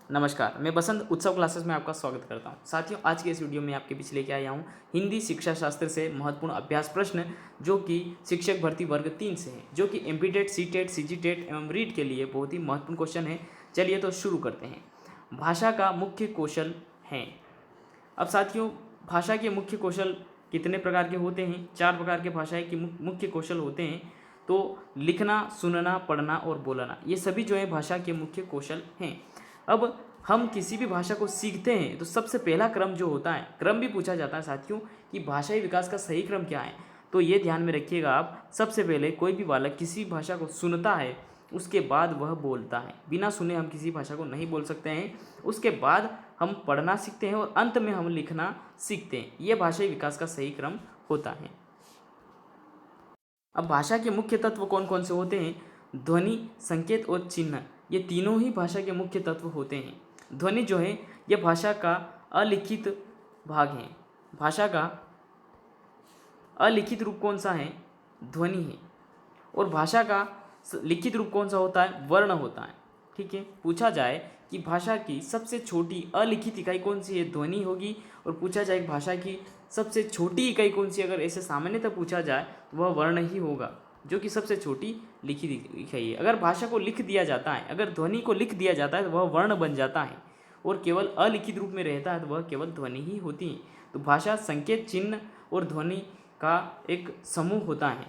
नमस्कार, मैं बसंत उत्सव क्लासेस में आपका स्वागत करता हूं। साथियों, आज के इस वीडियो में आपके बीच लेके आया हूं हिंदी शिक्षा शास्त्र से महत्वपूर्ण अभ्यास प्रश्न, जो कि शिक्षक भर्ती वर्ग 3 से हैं, जो कि एमपीटेट, सीटेट, सीजीटेट एवं रीट के लिए बहुत ही महत्वपूर्ण क्वेश्चन है। चलिए तो शुरू करते हैं। भाषा का मुख्य कौशल है। अब साथियों, भाषा के मुख्य कौशल कितने प्रकार के होते हैं? 4 प्रकार के भाषा के मुख्य कौशल होते हैं। तो लिखना, सुनना, पढ़ना और बोलना, ये सभी जो है भाषा के मुख्य कौशल हैं। अब हम किसी भी भाषा को सीखते हैं तो सबसे पहला क्रम जो होता है, क्रम भी पूछा जाता है साथियों कि भाषाई विकास का सही क्रम क्या है। तो ये ध्यान में रखिएगा आप, सबसे पहले कोई भी बालक किसी भाषा को सुनता है, उसके बाद वह बोलता है। बिना सुने हम किसी भाषा को नहीं बोल सकते हैं। उसके बाद हम पढ़ना सीखते हैं और अंत में हम लिखना सीखते हैं। ये भाषाई विकास का सही क्रम होता है। अब भाषा के मुख्य तत्व कौन कौन से होते हैं? ध्वनि, संकेत और चिन्ह, ये तीनों ही भाषा के मुख्य तत्व होते हैं। ध्वनि जो है यह भाषा का अलिखित भाग है। भाषा का अलिखित रूप कौन सा है? ध्वनि है। और भाषा का लिखित रूप कौन सा होता है? वर्ण होता है। ठीक है, पूछा जाए कि भाषा की सबसे छोटी अलिखित इकाई कौन सी है? ध्वनि होगी। और पूछा जाए भाषा की सबसे छोटी इकाई कौन सी, अगर ऐसे सामान्यतः पूछा जाए तो वह वर्ण ही होगा, जो कि सबसे छोटी लिखित इकाई है। अगर भाषा को लिख दिया जाता है, अगर ध्वनि को लिख दिया जाता है तो वह वर्ण बन जाता है, और केवल अलिखित रूप में रहता है तो वह केवल ध्वनि ही होती है। तो भाषा संकेत, चिन्ह और ध्वनि का एक समूह होता है।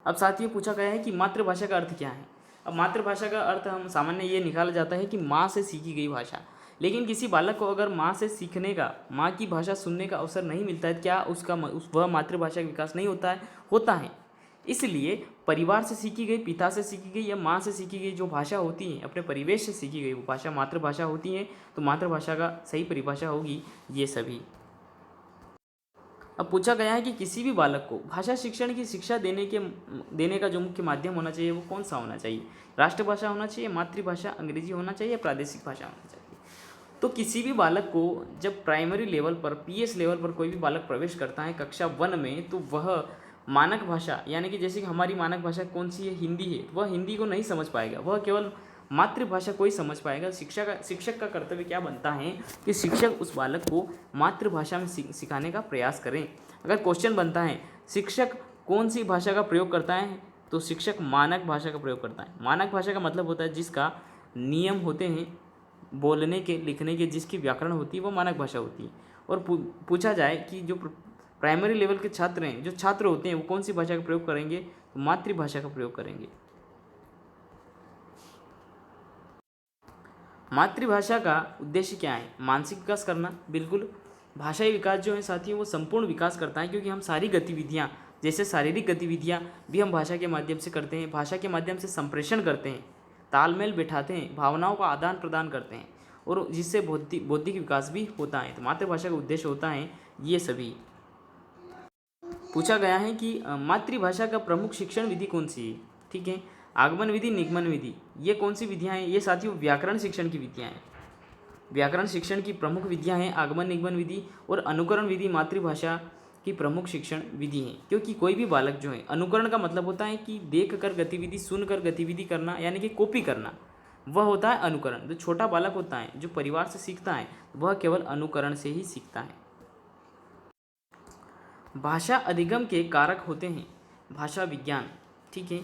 अब साथियों, पूछा गया है कि मातृभाषा का अर्थ क्या है। अब मातृभाषा का अर्थ हम सामान्य ये निकाला जाता है कि माँ से सीखी गई भाषा। लेकिन किसी बालक को अगर माँ से सीखने का, माँ की भाषा सुनने का अवसर नहीं मिलता है, क्या वह मातृभाषा का विकास नहीं होता है? होता है। इसलिए परिवार से सीखी गई, पिता से सीखी गई या माँ से सीखी गई जो भाषा होती है, अपने परिवेश से सीखी गई वो भाषा मातृभाषा होती है। तो मातृभाषा का सही परिभाषा होगी ये सभी। अब पूछा गया है कि किसी भी बालक को भाषा शिक्षण की शिक्षा देने का जो मुख्य माध्यम होना चाहिए वो कौन सा होना चाहिए? राष्ट्रभाषा होना चाहिए, मातृभाषा अंग्रेजी होना चाहिए, प्रादेशिक भाषा होना चाहिए? तो किसी भी बालक को जब प्राइमरी लेवल पर, पीएस लेवल पर कोई भी बालक प्रवेश करता है कक्षा 1 में, तो वह मानक भाषा, यानी कि जैसे कि हमारी मानक भाषा कौन सी है? हिंदी है। वह हिंदी को नहीं समझ पाएगा, वह केवल मातृभाषा को ही समझ पाएगा। शिक्षक का कर्तव्य क्या बनता है कि शिक्षक उस बालक को मातृभाषा में सिखाने का प्रयास करें। अगर क्वेश्चन बनता है शिक्षक कौन सी भाषा का प्रयोग करता है, तो शिक्षक मानक भाषा का प्रयोग करता है। मानक भाषा का मतलब होता है जिसका नियम होते हैं बोलने के, लिखने के, जिसकी व्याकरण होती है वो मानक भाषा होती है। और पूछा जाए कि जो प्राइमरी लेवल के छात्र हैं, जो छात्र होते हैं, वो कौन सी भाषा का प्रयोग करेंगे? तो मातृभाषा का प्रयोग करेंगे। मातृभाषा का उद्देश्य क्या है? मानसिक विकास करना, बिल्कुल। भाषाई विकास जो है साथियों वो संपूर्ण विकास करता है, क्योंकि हम सारी गतिविधियाँ, जैसे शारीरिक गतिविधियाँ भी हम भाषा के माध्यम से करते हैं। भाषा के माध्यम से संप्रेषण करते हैं, तालमेल बिठाते हैं, भावनाओं का आदान प्रदान करते हैं, और जिससे बौद्धिक विकास भी होता है। तो मातृभाषा का उद्देश्य होता है ये सभी। पूछा गया है कि मातृभाषा का प्रमुख शिक्षण विधि कौन सी है? ठीक है, आगमन विधि, निगमन विधि, ये कौन सी विधियाँ हैं? ये साथियों व्याकरण शिक्षण की विधियाँ हैं। व्याकरण शिक्षण की प्रमुख विधियाँ हैं आगमन, निगमन विधि और अनुकरण विधि। मातृभाषा की प्रमुख शिक्षण विधि है, क्योंकि कोई भी बालक जो है, अनुकरण का मतलब होता है कि देख कर गतिविधि, सुन कर गतिविधि करना, यानी कि कॉपी करना, वह होता है अनुकरण। जो छोटा बालक होता है, जो परिवार से सीखता है, वह केवल अनुकरण से ही सीखता है। भाषा अधिगम के कारक होते हैं भाषा विज्ञान। ठीक है,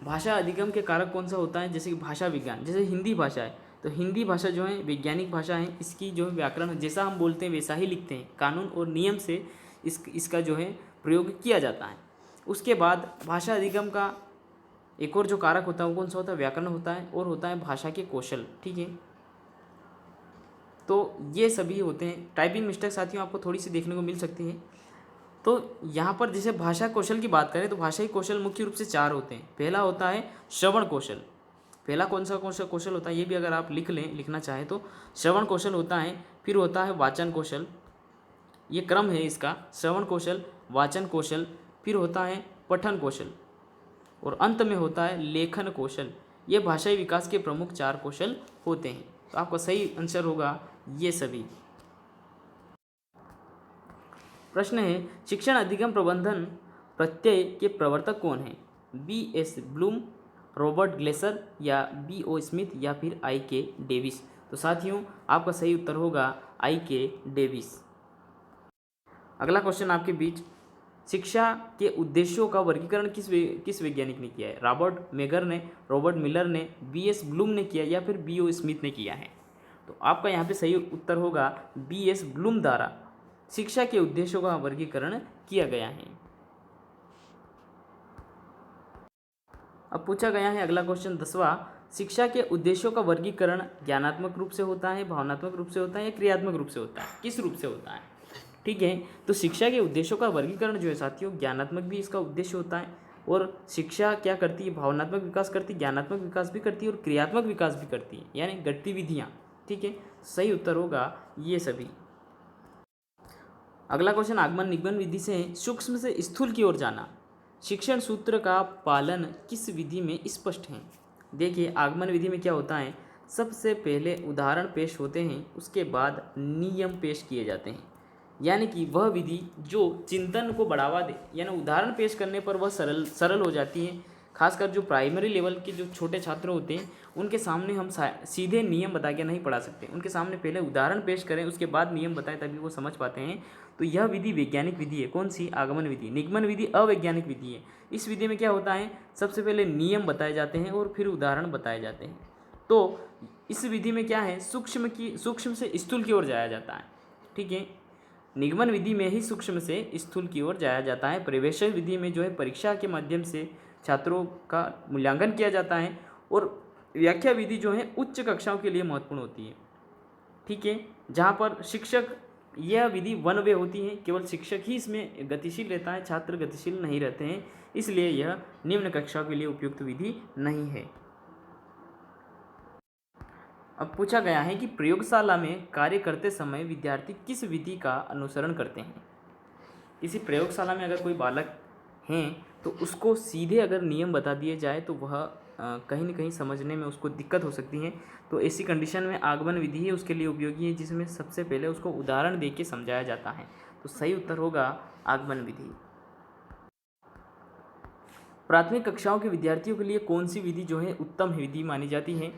भाषा अधिगम के कारक कौन सा होता है? जैसे कि भाषा विज्ञान, जैसे हिंदी भाषा है, तो हिंदी भाषा जो है वैज्ञानिक भाषा है। इसकी जो व्याकरण जैसा हम बोलते हैं वैसा ही लिखते हैं, कानून और नियम से इसका जो है प्रयोग किया जाता है। उसके बाद भाषा अधिगम का एक और जो कारक होता है वो कौन सा होता है? व्याकरण होता है, और होता है भाषा के कौशल। ठीक है, तो ये सभी होते हैं। टाइपिंग मिस्टेक साथियों आपको थोड़ी सी देखने को मिल सकती है। तो यहाँ पर जैसे भाषा कौशल की बात करें तो भाषाई कौशल मुख्य रूप से 4 होते हैं। पहला होता है श्रवण कौशल। पहला कौन सा कौशल होता है ये भी अगर आप लिखना चाहें तो श्रवण कौशल होता है। फिर होता है वाचन कौशल, ये क्रम है इसका, श्रवण कौशल, वाचन कौशल, फिर होता है पठन कौशल, और अंत में होता है लेखन कौशल। ये भाषाई विकास के प्रमुख 4 कौशल होते हैं। तो आपका सही आंसर होगा ये सभी। प्रश्न है शिक्षण अधिगम प्रबंधन प्रत्यय के प्रवर्तक कौन है? B S Bloom, Robert Glaser या B.O. स्मिथ या फिर I.K. डेविस। तो साथियों आपका सही उत्तर होगा I.K. डेविस। अगला क्वेश्चन आपके बीच, शिक्षा के उद्देश्यों का वर्गीकरण किस वैज्ञानिक ने किया है? रॉबर्ट मेगर ने, रॉबर्ट मिलर ने, B.S. ब्लूम ने किया या फिर B.O. स्मिथ ने किया है? तो आपका यहाँ पे सही उत्तर होगा B.S. ब्लूम द्वारा शिक्षा के उद्देश्यों का वर्गीकरण किया गया है। अब पूछा गया है अगला क्वेश्चन 10वां, शिक्षा के उद्देश्यों का वर्गीकरण ज्ञानात्मक रूप से होता है, भावनात्मक रूप से होता है या क्रियात्मक रूप से होता है? किस रूप से होता है? ठीक है, तो शिक्षा के उद्देश्यों का वर्गीकरण जो है साथियों, ज्ञानात्मक भी इसका उद्देश्य होता है, और शिक्षा क्या करती है? भावनात्मक विकास करती है, ज्ञानात्मक विकास भी करती है और क्रियात्मक विकास भी करती है, यानी गतिविधियाँ। ठीक है, सही उत्तर होगा ये सभी। अगला क्वेश्चन, आगमन निगमन विधि से सूक्ष्म से स्थूल की ओर जाना, शिक्षण सूत्र का पालन किस विधि में स्पष्ट है? देखिए, आगमन विधि में क्या होता है, सबसे पहले उदाहरण पेश होते हैं, उसके बाद नियम पेश किए जाते हैं, यानी कि वह विधि जो चिंतन को बढ़ावा दे, यानी उदाहरण पेश करने पर वह सरल हो जाती है। खासकर जो प्राइमरी लेवल के जो छोटे छात्र होते हैं, उनके सामने हम सीधे नियम बता के नहीं पढ़ा सकते, उनके सामने पहले उदाहरण पेश करें, उसके बाद नियम बताएं, तभी वो समझ पाते हैं। तो यह विधि वैज्ञानिक विधि है। कौन सी? आगमन विधि। निगमन विधि अवैज्ञानिक विधि है। इस विधि में क्या होता है, सबसे पहले नियम बताए जाते हैं और फिर उदाहरण बताए जाते हैं। तो इस विधि में क्या है, सूक्ष्म से स्थूल की ओर जाया जाता है। ठीक है, निगमन विधि में ही सूक्ष्म से स्थूल की ओर जाया जाता है। प्रवेश विधि में जो है परीक्षा के माध्यम से छात्रों का मूल्यांकन किया जाता है, और व्याख्या विधि जो है उच्च कक्षाओं के लिए महत्वपूर्ण होती है। ठीक है, जहाँ पर शिक्षक, यह विधि वन वे होती है, केवल शिक्षक ही इसमें गतिशील रहता है, छात्र गतिशील नहीं रहते हैं, इसलिए यह निम्न कक्षाओं के लिए उपयुक्त विधि नहीं है। अब पूछा गया है कि प्रयोगशाला में कार्य करते समय विद्यार्थी किस विधि का अनुसरण करते हैं? किसी प्रयोगशाला में अगर कोई बालक हैं तो उसको सीधे अगर नियम बता दिए जाए तो वह कहीं न कहीं समझने में उसको दिक्कत हो सकती है। तो ऐसी कंडीशन में आगमन विधि ही उसके लिए उपयोगी है, जिसमें सबसे पहले उसको उदाहरण दे के समझाया जाता है। तो सही उत्तर होगा आगमन विधि। प्राथमिक कक्षाओं के विद्यार्थियों के लिए कौन सी विधि जो है उत्तम विधि मानी जाती है?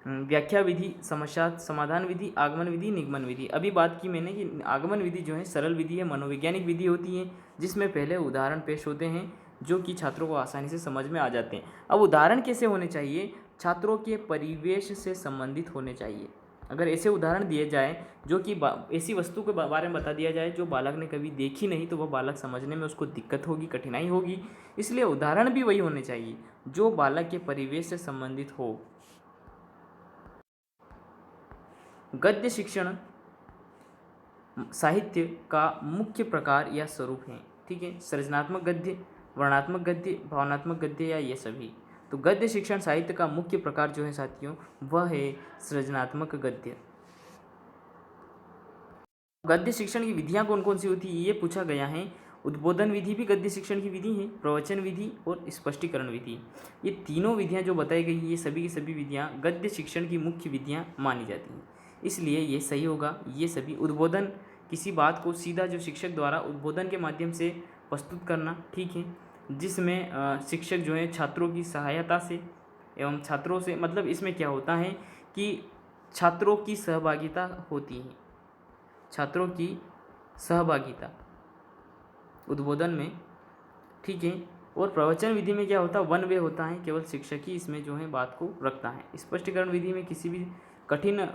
व्याख्या विधि, समस्या समाधान विधि, आगमन विधि, निगमन विधि। अभी बात की मैंने कि आगमन विधि जो है सरल विधि है, मनोवैज्ञानिक विधि होती है, जिसमें पहले उदाहरण पेश होते हैं जो कि छात्रों को आसानी से समझ में आ जाते हैं। अब उदाहरण कैसे होने चाहिए? छात्रों के परिवेश से संबंधित होने चाहिए। अगर ऐसे उदाहरण दिए जाए जो कि ऐसी वस्तु के बारे में बता दिया जाए जो बालक ने कभी देखी नहीं, तो वह बालक समझने में उसको दिक्कत होगी, कठिनाई होगी। इसलिए उदाहरण भी वही होने चाहिए जो बालक के परिवेश से संबंधित हो। गद्य शिक्षण साहित्य का मुख्य प्रकार या स्वरूप है। ठीक है, सृजनात्मक गद्य, वर्णनात्मक गद्य, भावनात्मक गद्य या ये सभी। तो गद्य शिक्षण साहित्य का मुख्य प्रकार जो है साथियों, वह है सृजनात्मक गद्य। गद्य शिक्षण की विधियां कौन कौन सी होती है, ये पूछा गया है। उद्बोधन विधि भी गद्य शिक्षण की विधि है, प्रवचन विधि और स्पष्टीकरण विधि। ये तीनों विधियां जो बताई गई, ये सभी की सभी विधियां गद्य शिक्षण की मुख्य विधियां मानी जाती हैं, इसलिए ये सही होगा। ये सभी उद्बोधन, किसी बात को सीधा जो शिक्षक द्वारा उद्बोधन के माध्यम से प्रस्तुत करना, ठीक है, जिसमें शिक्षक जो है छात्रों की सहायता से एवं छात्रों से, मतलब इसमें क्या होता है कि छात्रों की सहभागिता होती है, छात्रों की सहभागिता उद्बोधन में। ठीक है, और प्रवचन विधि में क्या होता है, वन वे होता है, केवल शिक्षक ही इसमें जो है बात को रखता है। स्पष्टीकरण विधि में किसी भी कठिन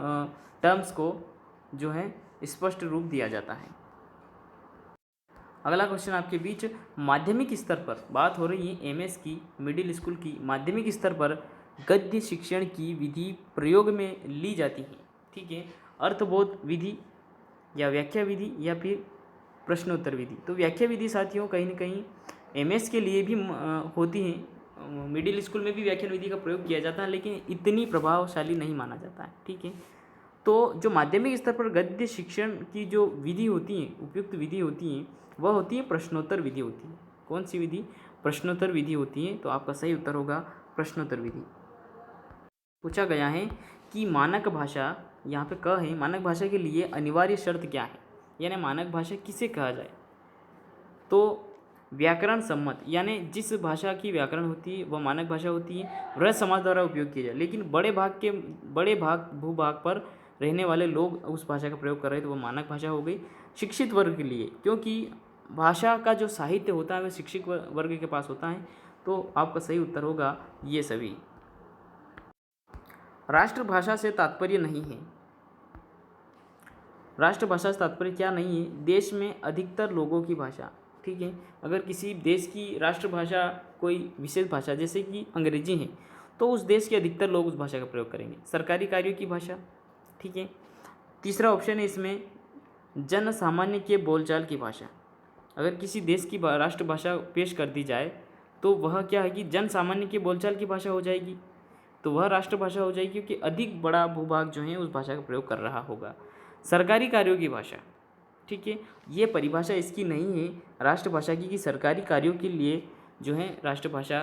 टर्म्स को जो है स्पष्ट रूप दिया जाता है। अगला क्वेश्चन आपके बीच, माध्यमिक स्तर पर बात हो रही है एमएस की, मिडिल स्कूल की। माध्यमिक स्तर पर गद्य शिक्षण की विधि प्रयोग में ली जाती है। ठीक है, अर्थबोध विधि या व्याख्या विधि या फिर प्रश्नोत्तर विधि। तो व्याख्या विधि साथियों कहीं ना कहीं एमएस के लिए भी होती है, मिडिल स्कूल में भी व्याख्यान विधि का प्रयोग किया जाता है, लेकिन इतनी प्रभावशाली नहीं माना जाता है। ठीक है, तो जो माध्यमिक स्तर पर गद्य शिक्षण की जो विधि होती है, उपयुक्त विधि होती है, वह होती है प्रश्नोत्तर विधि होती है। कौन सी विधि? प्रश्नोत्तर विधि होती है। तो आपका सही उत्तर होगा प्रश्नोत्तर विधि। पूछा गया है कि मानक भाषा, यहाँ पे क है, मानक भाषा के लिए अनिवार्य शर्त क्या है, यानी मानक भाषा किसे कहा जाए? तो व्याकरण सम्मत, यानी जिस भाषा की व्याकरण होती है वह मानक भाषा होती है, वह समाज द्वारा उपयोग किया जाए। लेकिन बड़े भाग भूभाग पर रहने वाले लोग उस भाषा का प्रयोग कर रहे हैं तो वह मानक भाषा हो गई। शिक्षित वर्ग के लिए, क्योंकि भाषा का जो साहित्य होता है वह शिक्षित वर्ग के पास होता है, तो आपका सही उत्तर होगा ये सभी। राष्ट्रभाषा से तात्पर्य नहीं है। राष्ट्रभाषा से तात्पर्य क्या नहीं है? देश में अधिकतर लोगों की भाषा। ठीक है, अगर किसी देश की राष्ट्रभाषा कोई विशेष भाषा जैसे कि अंग्रेजी है तो उस देश के अधिकतर लोग उस भाषा का प्रयोग करेंगे। सरकारी कार्यों की भाषा। ठीक है, तीसरा ऑप्शन है इसमें जन सामान्य के बोलचाल की भाषा। अगर किसी देश की राष्ट्रभाषा पेश कर दी जाए तो वह क्या है कि जन सामान्य के बोलचाल की भाषा हो जाएगी, तो वह राष्ट्रभाषा हो जाएगी, क्योंकि अधिक बड़ा भूभाग जो है उस भाषा का प्रयोग कर रहा होगा। सरकारी कार्यों की भाषा। ठीक है, ये परिभाषा इसकी नहीं है राष्ट्रभाषा की कि सरकारी कार्यों के लिए जो है राष्ट्रभाषा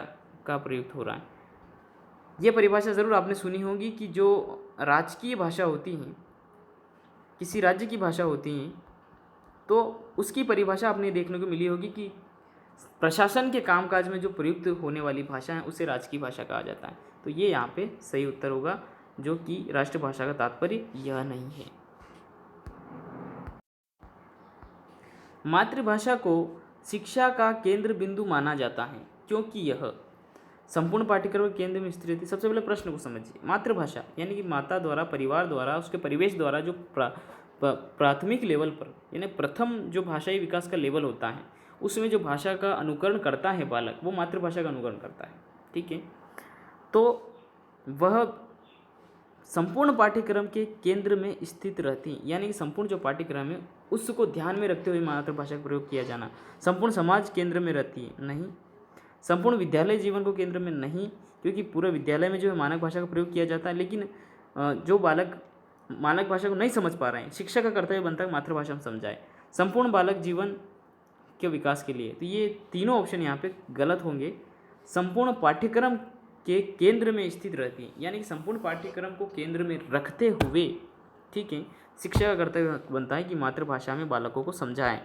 का प्रयुक्त हो रहा है। ये परिभाषा ज़रूर आपने सुनी होगी कि जो राजकीय भाषा होती हैं, किसी राज्य की भाषा होती हैं, तो उसकी परिभाषा आपने देखने को मिली होगी कि प्रशासन के कामकाज में जो प्रयुक्त होने वाली भाषा है उसे राजकीय भाषा कहा जाता है। तो ये यहाँ पे सही उत्तर होगा, जो कि राष्ट्रभाषा का तात्पर्य यह नहीं है। मातृभाषा को शिक्षा का केंद्र बिंदु माना जाता है क्योंकि यह संपूर्ण पाठ्यक्रम के केंद्र में स्थित रहती है। सबसे पहले प्रश्न को समझिए। मातृभाषा यानी कि माता द्वारा, परिवार द्वारा, उसके परिवेश द्वारा जो प्राथमिक लेवल पर यानी प्रथम जो भाषाई विकास का लेवल होता है उसमें जो भाषा का अनुकरण करता है बालक, वो मातृभाषा का अनुकरण करता है। ठीक है, तो वह संपूर्ण पाठ्यक्रम के केंद्र में स्थित रहती है, यानी कि संपूर्ण जो पाठ्यक्रम है उसको ध्यान में रखते हुए मातृभाषा का प्रयोग किया जाना। संपूर्ण समाज केंद्र में रहती है नहीं, संपूर्ण विद्यालय जीवन को केंद्र में नहीं, क्योंकि पूरे विद्यालय में जो है मानक भाषा का प्रयोग किया जाता है, लेकिन जो बालक मानक भाषा को नहीं समझ पा रहे हैं, शिक्षक का कर्तव्य बनता है मातृभाषा में समझाए। संपूर्ण बालक जीवन के विकास के लिए, तो ये तीनों ऑप्शन यहाँ पे गलत होंगे। संपूर्ण पाठ्यक्रम के केंद्र में स्थित रहती है, यानी कि संपूर्ण पाठ्यक्रम को केंद्र में रखते हुए, ठीक है, शिक्षक का कर्तव्य बनता है कि मातृभाषा में बालकों को समझाएं।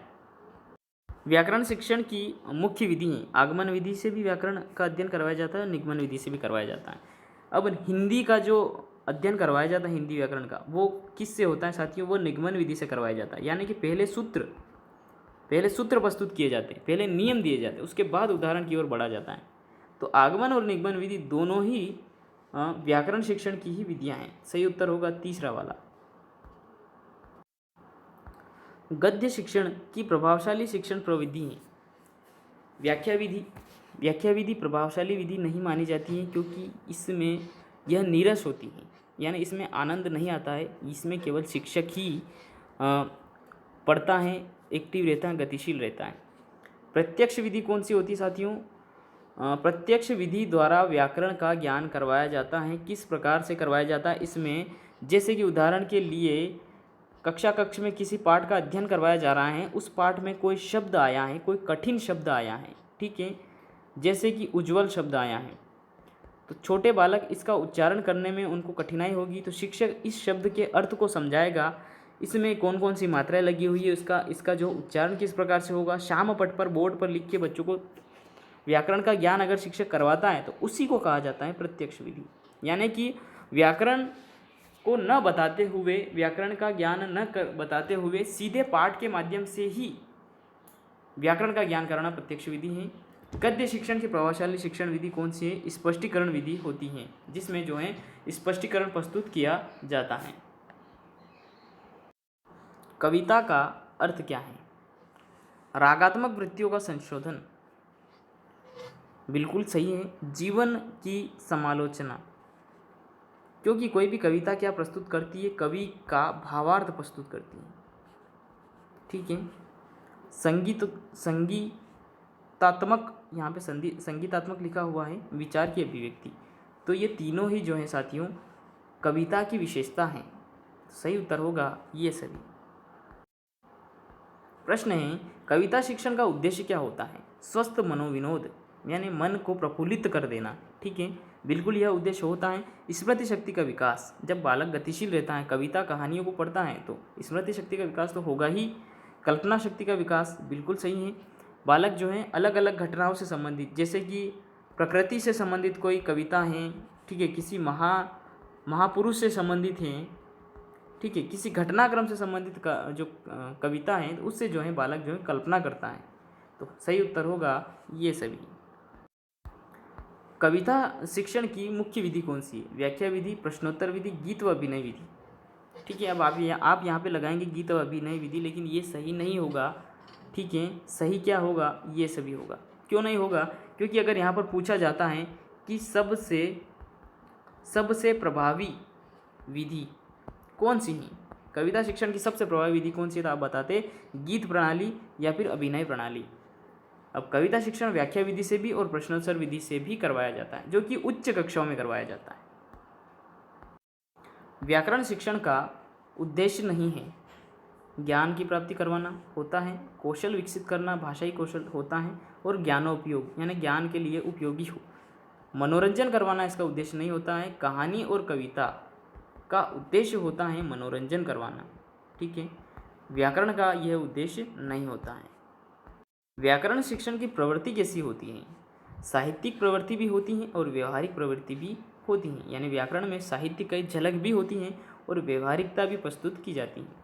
व्याकरण शिक्षण की मुख्य विधि है। आगमन विधि से भी व्याकरण का अध्ययन करवाया जाता है, निगमन विधि से भी करवाया जाता है। अब हिंदी का जो अध्ययन करवाया जाता है हिंदी व्याकरण का, वो किससे होता है साथियों? वो निगमन विधि से करवाया जाता है, यानी कि पहले सूत्र प्रस्तुत किए जाते हैं, पहले नियम दिए जाते हैं, उसके बाद उदाहरण की ओर बढ़ा जाता है। तो आगमन और निगमन विधि दोनों ही व्याकरण शिक्षण की ही विधियां हैं। सही उत्तर होगा तीसरा वाला। गद्य शिक्षण की प्रभावशाली शिक्षण प्रविधि है। व्याख्या विधि प्रभावशाली विधि नहीं मानी जाती है, क्योंकि इसमें यह नीरस होती है, यानी इसमें आनंद नहीं आता है। इसमें केवल शिक्षक ही पढ़ता है, एक्टिव रहता है, गतिशील रहता है। प्रत्यक्ष विधि कौन सी होती है साथियों? प्रत्यक्ष विधि द्वारा व्याकरण का ज्ञान करवाया जाता है। किस प्रकार से करवाया जाता है? इसमें जैसे कि उदाहरण के लिए कक्ष में किसी पाठ का अध्ययन करवाया जा रहा है, उस पाठ में कोई शब्द आया है, कोई कठिन शब्द आया है, ठीक है, जैसे कि उज्ज्वल शब्द आया है, तो छोटे बालक इसका उच्चारण करने में उनको कठिनाई होगी, तो शिक्षक इस शब्द के अर्थ को समझाएगा, इसमें कौन कौन सी मात्राएं लगी हुई है, इसका जो उच्चारण किस प्रकार से होगा। श्याम पट पर बोर्ड पर लिख के बच्चों को व्याकरण का ज्ञान अगर शिक्षक करवाता है तो उसी को कहा जाता है प्रत्यक्ष विधि। यानी कि व्याकरण को न बताते हुए, व्याकरण का ज्ञान बताते हुए सीधे पाठ के माध्यम से ही व्याकरण का ज्ञान कराना प्रत्यक्ष विधि है। गद्य शिक्षण की प्रभावशाली शिक्षण विधि कौन सी है? स्पष्टीकरण विधि होती है, जिसमें जो है स्पष्टीकरण प्रस्तुत किया जाता है। कविता का अर्थ क्या है? रागात्मक वृत्तियों का संशोधन। बिल्कुल सही है। जीवन की समालोचना, क्योंकि कोई भी कविता क्या प्रस्तुत करती है? कवि का भावार्थ प्रस्तुत करती है, ठीक है। संगीतात्मक, यहाँ पे संगीतात्मक लिखा हुआ है, विचार की अभिव्यक्ति। तो ये तीनों ही जो है साथियों कविता की विशेषता हैं। सही उत्तर होगा ये सभी। प्रश्न है, कविता शिक्षण का उद्देश्य क्या होता है? स्वस्थ मनोविनोद, यानी मन को प्रफुल्लित कर देना, ठीक है, बिल्कुल यह उद्देश्य होता है। स्मृति शक्ति का विकास, जब बालक गतिशील रहता है, कविता कहानियों को पढ़ता है, तो स्मृति शक्ति का विकास तो होगा ही। कल्पना शक्ति का विकास, बिल्कुल सही है। बालक जो हैं अलग अलग घटनाओं से संबंधित, जैसे कि प्रकृति से संबंधित कोई कविता हैं, ठीक है, किसी महापुरुष से संबंधित हैं, ठीक है, किसी घटनाक्रम से संबंधित जो कविता है उससे जो है बालक जो है कल्पना करता है। तो सही उत्तर होगा ये सभी। कविता शिक्षण की मुख्य विधि कौन सी है? व्याख्या विधि, प्रश्नोत्तर विधि, गीत व अभिनय विधि। ठीक है, अब आप यहाँ पे लगाएंगे गीत व अभिनय विधि, लेकिन ये सही नहीं होगा। ठीक है, सही क्या होगा? ये सभी होगा। क्यों नहीं होगा? क्योंकि अगर यहाँ पर पूछा जाता है कि सबसे प्रभावी विधि कौन सी है, कविता शिक्षण की सबसे प्रभावी विधि कौन सी है, तो आप बताते गीत प्रणाली या फिर अभिनय प्रणाली। अब कविता शिक्षण व्याख्या विधि से भी और प्रश्नोत्तर विधि से भी करवाया जाता है, जो कि उच्च कक्षाओं में करवाया जाता है। व्याकरण शिक्षण का उद्देश्य नहीं है ज्ञान की प्राप्ति करवाना होता है, कौशल विकसित करना भाषाई कौशल होता है, और ज्ञानोपयोग यानी ज्ञान के लिए उपयोगी हो। मनोरंजन करवाना इसका उद्देश्य नहीं होता है। कहानी और कविता का उद्देश्य होता है मनोरंजन करवाना। ठीक है, व्याकरण का यह उद्देश्य नहीं होता है। व्याकरण शिक्षण की प्रवृत्ति कैसी होती है? साहित्यिक प्रवृत्ति भी होती है और व्यवहारिक प्रवृत्ति भी होती है, यानी व्याकरण में साहित्य की झलक भी होती है और व्यवहारिकता भी प्रस्तुत की जाती है।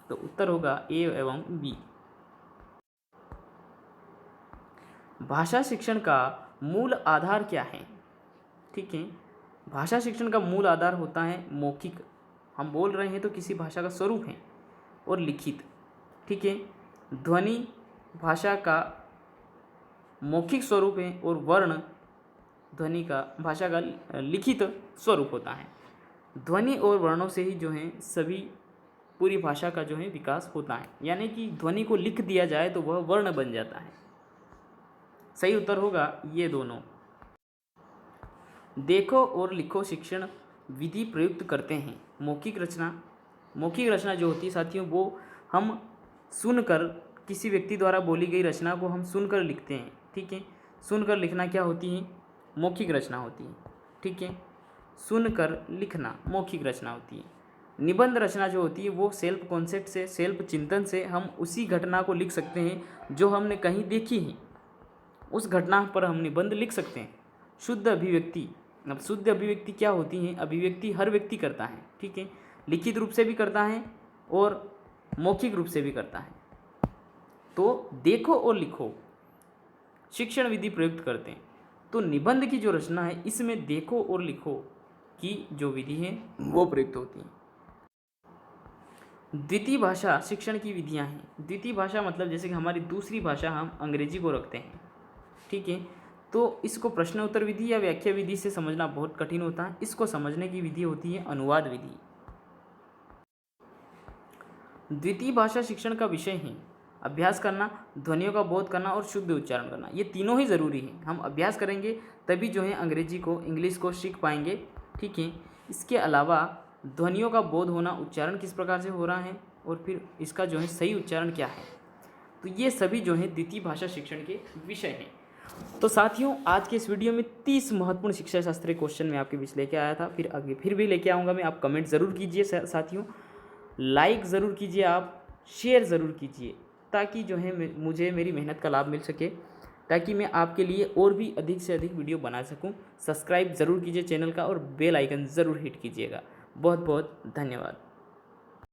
तो उत्तर होगा ए एवं बी। भाषा शिक्षण का मूल आधार क्या है? ठीक है, भाषा शिक्षण का मूल आधार होता है मौखिक, हम बोल रहे हैं तो किसी भाषा का स्वरूप है, और लिखित। ठीक है, ध्वनि भाषा का मौखिक स्वरूप है और वर्ण ध्वनि का भाषा का लिखित स्वरूप होता है। ध्वनि और वर्णों से ही जो है सभी पूरी भाषा का जो है विकास होता है, यानी कि ध्वनि को लिख दिया जाए तो वह वर्ण बन जाता है। सही उत्तर होगा ये दोनों। देखो और लिखो शिक्षण विधि प्रयुक्त करते हैं मौखिक रचना जो होती है साथियों, वो हम सुनकर, किसी व्यक्ति द्वारा बोली गई रचना को हम सुनकर लिखते हैं। ठीक है, सुनकर लिखना क्या होती है? मौखिक रचना होती है। ठीक है, सुनकर लिखना मौखिक रचना होती है। निबंध रचना जो होती है वो सेल्फ कॉन्सेप्ट से, सेल्फ चिंतन से हम उसी घटना को लिख सकते हैं जो हमने कहीं देखी है, उस घटना पर हम निबंध लिख सकते हैं। शुद्ध अभिव्यक्ति, अब शुद्ध अभिव्यक्ति क्या होती है? अभिव्यक्ति हर व्यक्ति करता है। ठीक है, लिखित रूप से भी करता है और मौखिक रूप से भी करता है। तो देखो और लिखो शिक्षण विधि प्रयुक्त करते हैं। तो निबंध की जो रचना है इसमें देखो और लिखो की जो विधि है वो प्रयुक्त होती है। द्वितीय भाषा शिक्षण की विधियां हैं। द्वितीय भाषा मतलब जैसे कि हमारी दूसरी भाषा हम अंग्रेजी को रखते हैं। ठीक है, तो इसको प्रश्न उत्तर विधि या व्याख्या विधि से समझना बहुत कठिन होता है। इसको समझने की विधि होती है अनुवाद विधि। द्वितीय भाषा शिक्षण का विषय है अभ्यास करना, ध्वनियों का बोध करना और शुद्ध उच्चारण करना। ये तीनों ही ज़रूरी है। हम अभ्यास करेंगे तभी जो है अंग्रेजी को, इंग्लिश को सीख पाएंगे। ठीक है, इसके अलावा ध्वनियों का बोध होना, उच्चारण किस प्रकार से हो रहा है और फिर इसका जो है सही उच्चारण क्या है, तो ये सभी जो है द्वितीय भाषा शिक्षण के विषय हैं। तो साथियों, आज के इस वीडियो में 30 महत्वपूर्ण शिक्षा शास्त्रीय क्वेश्चन मैं आपके बीच लेके आया था। फिर आगे फिर भी लेके आऊँगा मैं। आप कमेंट ज़रूर कीजिए साथियों, लाइक ज़रूर कीजिए, आप शेयर ज़रूर कीजिए, ताकि जो है मुझे मेरी मेहनत का लाभ मिल सके, ताकि मैं आपके लिए और भी अधिक से अधिक वीडियो बना सकूं। सब्सक्राइब ज़रूर कीजिए चैनल का और बेल आइकन ज़रूर हिट कीजिएगा। बहुत बहुत धन्यवाद।